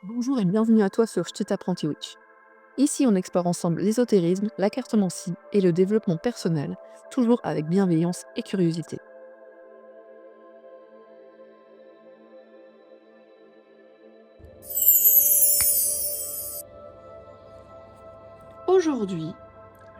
Bonjour et bienvenue à toi sur Je t'apprenti Witch. Ici, on explore ensemble l'ésotérisme, la cartomancie et le développement personnel, toujours avec bienveillance et curiosité. Aujourd'hui,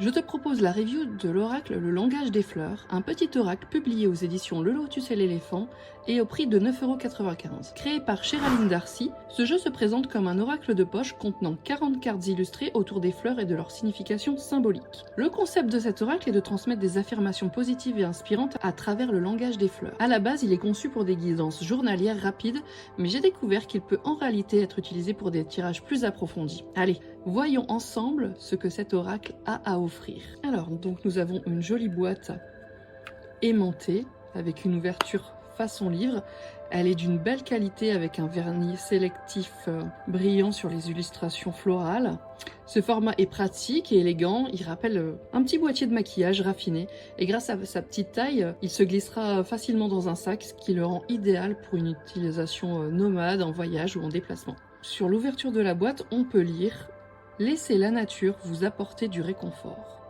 je te propose la review de l'oracle Le Langage des Fleurs, un petit oracle publié aux éditions Le Lotus et l'Éléphant et au prix de 9,95 €. Créé par Sherilyn Darcy, ce jeu se présente comme un oracle de poche contenant 40 cartes illustrées autour des fleurs et de leur signification symbolique. Le concept de cet oracle est de transmettre des affirmations positives et inspirantes à travers le langage des fleurs. À la base, il est conçu pour des guidances journalières rapides, mais j'ai découvert qu'il peut en réalité être utilisé pour des tirages plus approfondis. Allez, voyons ensemble ce que cet oracle a à offrir. Alors, donc nous avons une jolie boîte aimantée avec une ouverture façon livre. Elle est d'une belle qualité avec un vernis sélectif brillant sur les illustrations florales. Ce format est pratique et élégant, il rappelle un petit boîtier de maquillage raffiné et grâce à sa petite taille, il se glissera facilement dans un sac, ce qui le rend idéal pour une utilisation nomade, en voyage ou en déplacement. Sur l'ouverture de la boîte, on peut lire « Laissez la nature vous apporter du réconfort ».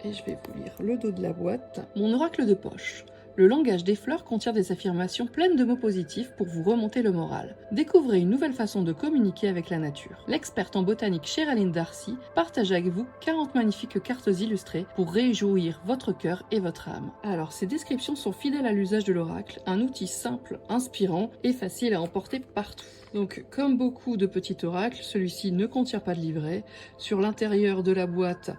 Et je vais vous lire le dos de la boîte. Mon oracle de poche. Le langage des fleurs contient des affirmations pleines de mots positifs pour vous remonter le moral. Découvrez une nouvelle façon de communiquer avec la nature. L'experte en botanique Sherilyn Darcy partage avec vous 40 magnifiques cartes illustrées pour réjouir votre cœur et votre âme. Alors, ces descriptions sont fidèles à l'usage de l'oracle, un outil simple, inspirant et facile à emporter partout. Donc, comme beaucoup de petits oracles, celui-ci ne contient pas de livret. Sur l'intérieur de la boîte,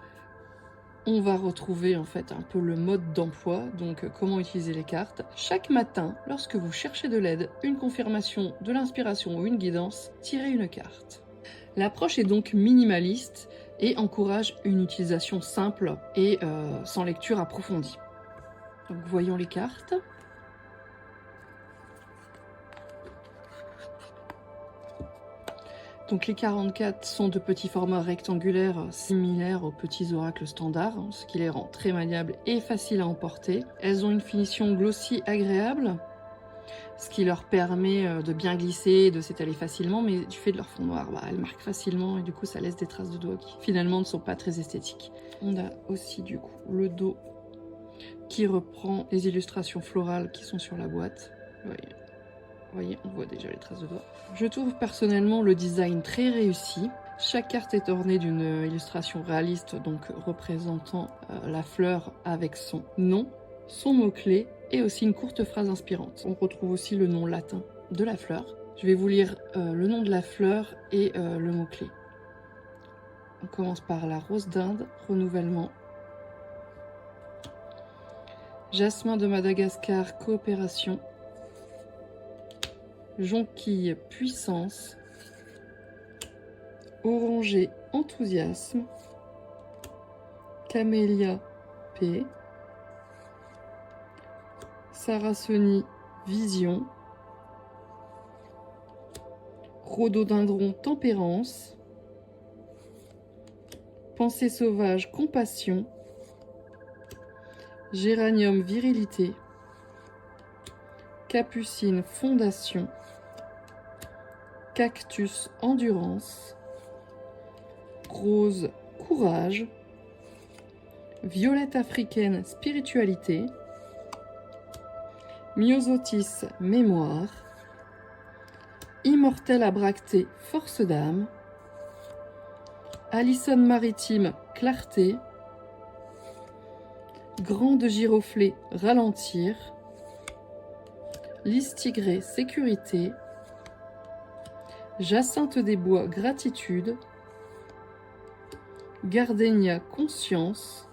on va retrouver en fait un peu le mode d'emploi, donc comment utiliser les cartes. Chaque matin, lorsque vous cherchez de l'aide, une confirmation, de l'inspiration ou une guidance, tirez une carte. L'approche est donc minimaliste et encourage une utilisation simple et sans lecture approfondie. Donc voyons les cartes. Donc les 44 sont de petits formats rectangulaires similaires aux petits oracles standards, ce qui les rend très maniables et faciles à emporter. Elles ont une finition glossy agréable, ce qui leur permet de bien glisser et de s'étaler facilement, mais du fait de leur fond noir, elles marquent facilement et du coup ça laisse des traces de doigts qui finalement ne sont pas très esthétiques. On a aussi du coup le dos qui reprend les illustrations florales qui sont sur la boîte. Vous voyez, on voit déjà les traces de doigts. Je trouve personnellement le design très réussi. Chaque carte est ornée d'une illustration réaliste, donc représentant la fleur avec son nom, son mot-clé et aussi une courte phrase inspirante. On retrouve aussi le nom latin de la fleur. Je vais vous lire le nom de la fleur et le mot-clé. On commence par la rose d'Inde, renouvellement. Jasmin de Madagascar, coopération. Jonquille, puissance. Oranger, enthousiasme. Camélia, paix. Saracenie, vision. Rhododendron, tempérance. Pensée sauvage, compassion. Géranium, virilité. Capucine, fondation. Cactus, endurance. Rose, courage. Violette africaine, spiritualité. Myosotis, mémoire. Immortel abracté, force d'âme. Allison maritime, clarté. Grande giroflée, ralentir. Lys tigré, sécurité. Jacinthe des bois, gratitude. Gardénia, conscience.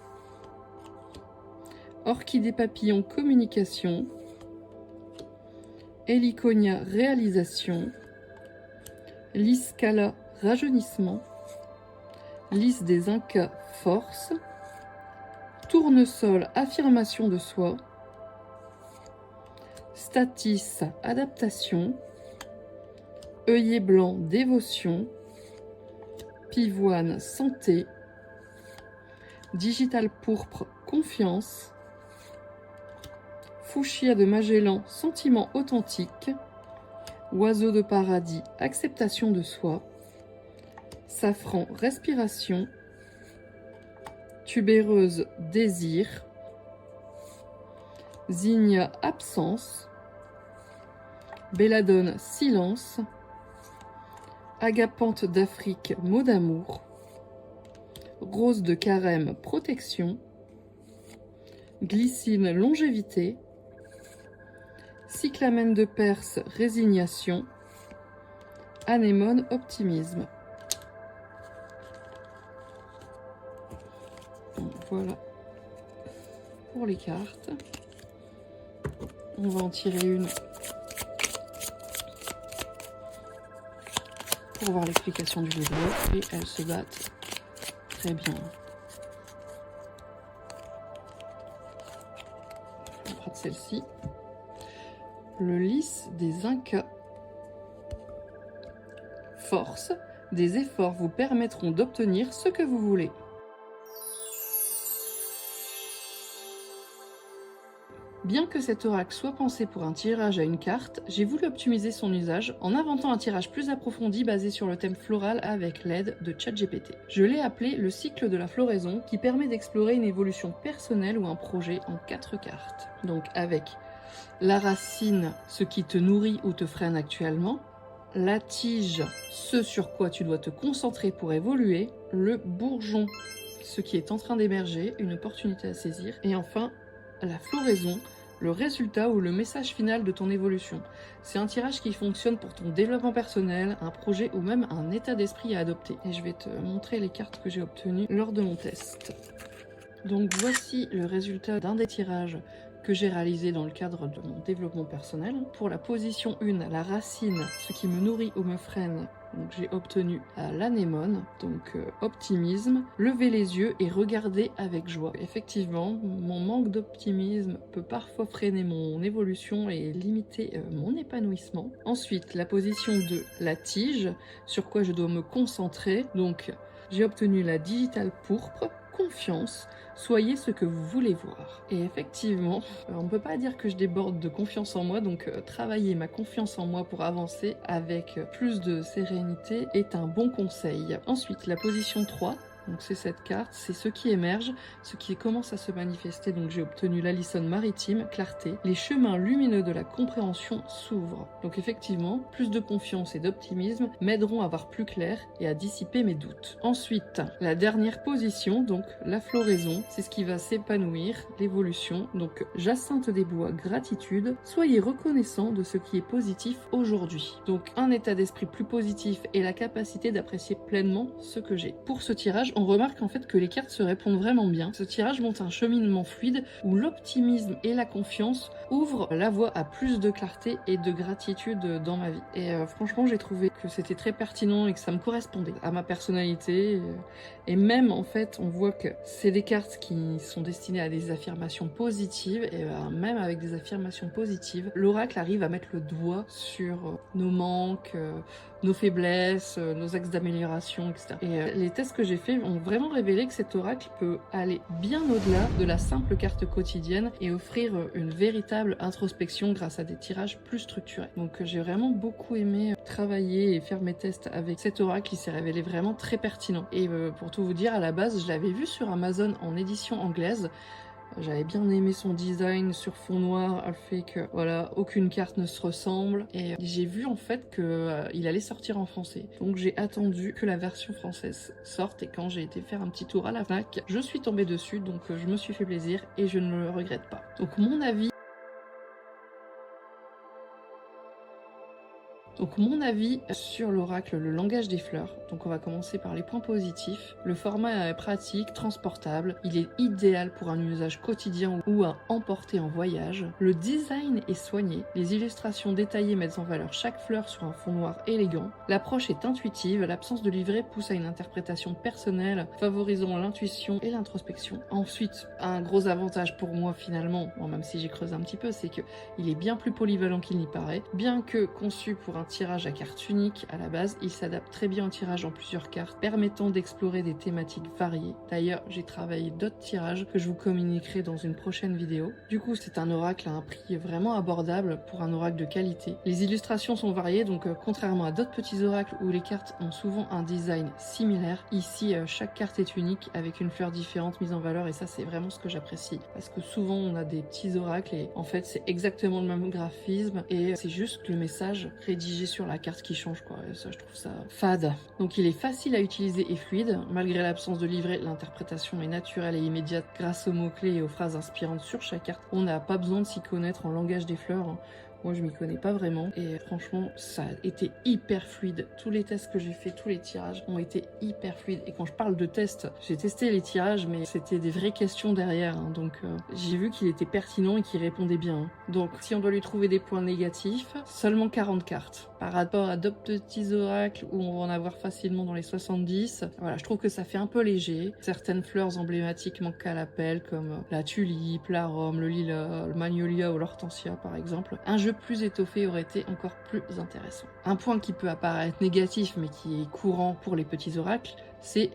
Orchidée papillon, communication. Heliconia, réalisation. Lys scala, rajeunissement. Lys des Incas, force. Tournesol, affirmation de soi. Statis, adaptation. Œillet blanc, dévotion. Pivoine, santé. Digital pourpre, confiance. Fuchsia de Magellan, sentiment authentique. Oiseau de paradis, acceptation de soi. Safran, respiration. Tubéreuse, désir. Zinnia, absence. Belladone, silence. Agapante d'Afrique, mot d'amour. Rose de carême, protection. Glycine, longévité. Cyclamène de Perse, résignation. Anémone, optimisme. Donc, voilà pour les cartes. On va en tirer une pour voir l'explication du livret et elles se battent très bien. On prend celle-ci. Le lys des Incas. Force, des efforts vous permettront d'obtenir ce que vous voulez. Bien que cet oracle soit pensé pour un tirage à une carte, j'ai voulu optimiser son usage en inventant un tirage plus approfondi basé sur le thème floral avec l'aide de ChatGPT. Je l'ai appelé le cycle de la floraison qui permet d'explorer une évolution personnelle ou un projet en 4 cartes. Donc avec la racine, ce qui te nourrit ou te freine actuellement, la tige, ce sur quoi tu dois te concentrer pour évoluer, le bourgeon, ce qui est en train d'émerger, une opportunité à saisir, et enfin la floraison, le résultat ou le message final de ton évolution. C'est un tirage qui fonctionne pour ton développement personnel, un projet ou même un état d'esprit à adopter. Et je vais te montrer les cartes que j'ai obtenues lors de mon test. Donc voici le résultat d'un des tirages que j'ai réalisé dans le cadre de mon développement personnel. Pour la position 1, la racine, ce qui me nourrit ou me freine, donc j'ai obtenu l'anémone, donc optimisme, lever les yeux et regarder avec joie. Effectivement, mon manque d'optimisme peut parfois freiner mon évolution et limiter mon épanouissement. Ensuite, la position 2, la tige, sur quoi je dois me concentrer, donc j'ai obtenu la digitale pourpre, confiance, soyez ce que vous voulez voir. Et effectivement, on ne peut pas dire que je déborde de confiance en moi, donc travailler ma confiance en moi pour avancer avec plus de sérénité est un bon conseil. Ensuite, la position 3. Donc c'est cette carte, c'est ce qui émerge, ce qui commence à se manifester. Donc j'ai obtenu l'Alison maritime, clarté. Les chemins lumineux de la compréhension s'ouvrent. Donc effectivement, plus de confiance et d'optimisme m'aideront à voir plus clair et à dissiper mes doutes. Ensuite, la dernière position, donc la floraison, c'est ce qui va s'épanouir, l'évolution. Donc Jacinthe des Bois, gratitude. Soyez reconnaissant de ce qui est positif aujourd'hui. Donc un état d'esprit plus positif et la capacité d'apprécier pleinement ce que j'ai. Pour ce tirage, on remarque en fait que les cartes se répondent vraiment bien. Ce tirage montre un cheminement fluide où l'optimisme et la confiance ouvrent la voie à plus de clarté et de gratitude dans ma vie. Et franchement, j'ai trouvé que c'était très pertinent et que ça me correspondait à ma personnalité. Et même en fait, on voit que c'est des cartes qui sont destinées à des affirmations positives. Et même avec des affirmations positives, l'oracle arrive à mettre le doigt sur nos manques, nos faiblesses, nos axes d'amélioration, etc. Et les tests que j'ai faits ont vraiment révélé que cet oracle peut aller bien au-delà de la simple carte quotidienne et offrir une véritable introspection grâce à des tirages plus structurés. Donc j'ai vraiment beaucoup aimé travailler et faire mes tests avec cet oracle qui s'est révélé vraiment très pertinent. Et pour tout vous dire, à la base, je l'avais vu sur Amazon en édition anglaise. J'avais bien aimé son design sur fond noir, le fait que voilà, aucune carte ne se ressemble. Et j'ai vu en fait que il allait sortir en français. Donc j'ai attendu que la version française sorte et quand j'ai été faire un petit tour à la Fnac, je suis tombée dessus, donc je me suis fait plaisir et je ne le regrette pas. Donc mon avis sur l'oracle, le langage des fleurs. Donc on va commencer par les points positifs. Le format est pratique, transportable. Il est idéal pour un usage quotidien ou à emporter en voyage. Le design est soigné. Les illustrations détaillées mettent en valeur chaque fleur sur un fond noir élégant. L'approche est intuitive. L'absence de livret pousse à une interprétation personnelle, favorisant l'intuition et l'introspection. Ensuite, un gros avantage pour moi finalement, bon, même si j'ai creusé un petit peu, c'est que il est bien plus polyvalent qu'il n'y paraît. Bien que conçu pour un tirage à carte unique à la base, il s'adapte très bien au tirage en plusieurs cartes, permettant d'explorer des thématiques variées. D'ailleurs, j'ai travaillé d'autres tirages que je vous communiquerai dans une prochaine vidéo. Du coup, c'est un oracle à un prix vraiment abordable pour un oracle de qualité. Les illustrations sont variées, donc contrairement à d'autres petits oracles où les cartes ont souvent un design similaire, ici chaque carte est unique avec une fleur différente mise en valeur, et ça c'est vraiment ce que j'apprécie. Parce que souvent on a des petits oracles et en fait c'est exactement le même graphisme et c'est juste le message rédigé sur la carte qui change quoi. Et ça je trouve ça fade. Donc il est facile à utiliser et fluide. Malgré l'absence de livret, l'interprétation est naturelle et immédiate grâce aux mots-clés et aux phrases inspirantes sur chaque carte. On n'a pas besoin de s'y connaître en langage des fleurs. Moi je m'y connais pas vraiment et franchement ça a été hyper fluide. Tous les tests que j'ai fait, tous les tirages ont été hyper fluides. Et quand je parle de tests, j'ai testé les tirages mais c'était des vraies questions derrière. Donc j'ai vu qu'il était pertinent et qu'il répondait bien. Donc si on doit lui trouver des points négatifs, seulement 40 cartes. Par rapport à d'autres petits oracles où on va en avoir facilement dans les 70, voilà, je trouve que ça fait un peu léger. Certaines fleurs emblématiques manquent à l'appel comme la tulipe, la rome, le lilas, le magnolia ou l'hortensia par exemple. Un jeu plus étoffé aurait été encore plus intéressant. Un point qui peut apparaître négatif mais qui est courant pour les petits oracles, c'est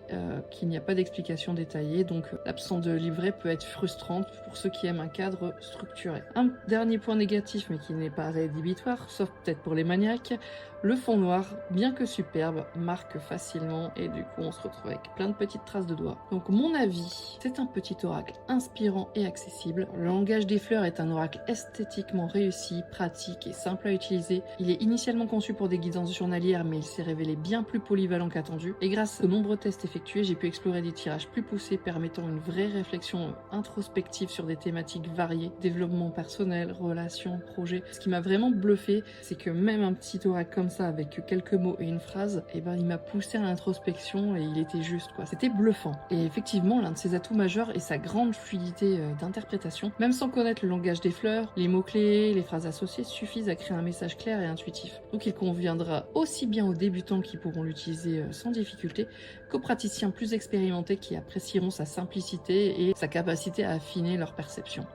qu'il n'y a pas d'explication détaillée, donc l'absence de livret peut être frustrante pour ceux qui aiment un cadre structuré. Un dernier point négatif, mais qui n'est pas rédhibitoire, sauf peut-être pour les maniaques, le fond noir, bien que superbe, marque facilement et du coup on se retrouve avec plein de petites traces de doigts. Donc mon avis, c'est un petit oracle inspirant et accessible. Le langage des fleurs est un oracle esthétiquement réussi, pratique et simple à utiliser. Il est initialement conçu pour des guidances journalières, mais il s'est révélé bien plus polyvalent qu'attendu. Et grâce aux nombreux tests effectués, j'ai pu explorer des tirages plus poussés permettant une vraie réflexion introspective sur des thématiques variées, développement personnel, relations, projets. Ce qui m'a vraiment bluffé, c'est que même un petit oracle comme ça avec quelques mots et une phrase, et ben il m'a poussé à l'introspection et il était juste quoi. C'était bluffant. Et effectivement, l'un de ses atouts majeurs est sa grande fluidité d'interprétation. Même sans connaître le langage des fleurs, les mots-clés, les phrases associées suffisent à créer un message clair et intuitif. Donc il conviendra aussi bien aux débutants qui pourront l'utiliser sans difficulté qu'aux praticiens plus expérimentés qui apprécieront sa simplicité et sa capacité à affiner leur perception.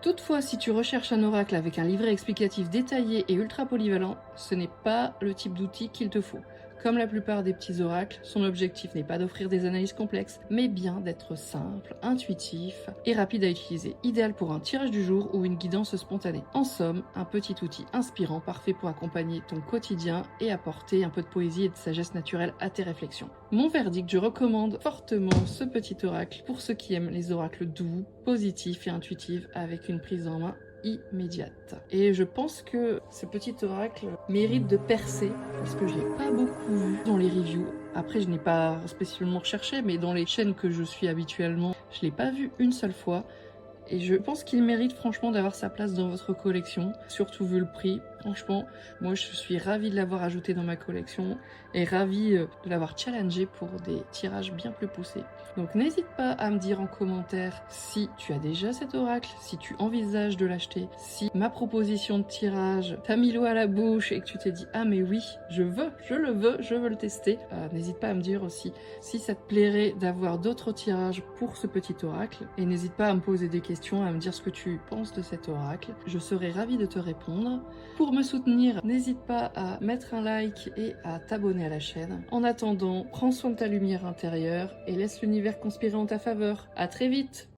Toutefois, si tu recherches un oracle avec un livret explicatif détaillé et ultra polyvalent, ce n'est pas le type d'outil qu'il te faut. Comme la plupart des petits oracles, son objectif n'est pas d'offrir des analyses complexes, mais bien d'être simple, intuitif et rapide à utiliser, idéal pour un tirage du jour ou une guidance spontanée. En somme, un petit outil inspirant, parfait pour accompagner ton quotidien et apporter un peu de poésie et de sagesse naturelle à tes réflexions. Mon verdict, je recommande fortement ce petit oracle pour ceux qui aiment les oracles doux, positifs et intuitifs avec une prise en main immédiate. Et je pense que ce petit oracle mérite de percer parce que je l'ai pas beaucoup vu dans les reviews. Après, je n'ai pas spécialement recherché, mais dans les chaînes que je suis habituellement, je l'ai pas vu une seule fois. Et je pense qu'il mérite franchement d'avoir sa place dans votre collection, surtout vu le prix. Franchement, moi je suis ravie de l'avoir ajouté dans ma collection et ravie de l'avoir challengé pour des tirages bien plus poussés. Donc n'hésite pas à me dire en commentaire si tu as déjà cet oracle, si tu envisages de l'acheter, si ma proposition de tirage t'a mis l'eau à la bouche et que tu t'es dit « Ah mais oui, je veux le tester ». N'hésite pas à me dire aussi si ça te plairait d'avoir d'autres tirages pour ce petit oracle. Et n'hésite pas à me poser des questions, à me dire ce que tu penses de cet oracle. Je serai ravie de te répondre. Pour me soutenir, n'hésite pas à mettre un like et à t'abonner à la chaîne. En attendant, prends soin de ta lumière intérieure et laisse l'univers conspirer en ta faveur. À très vite!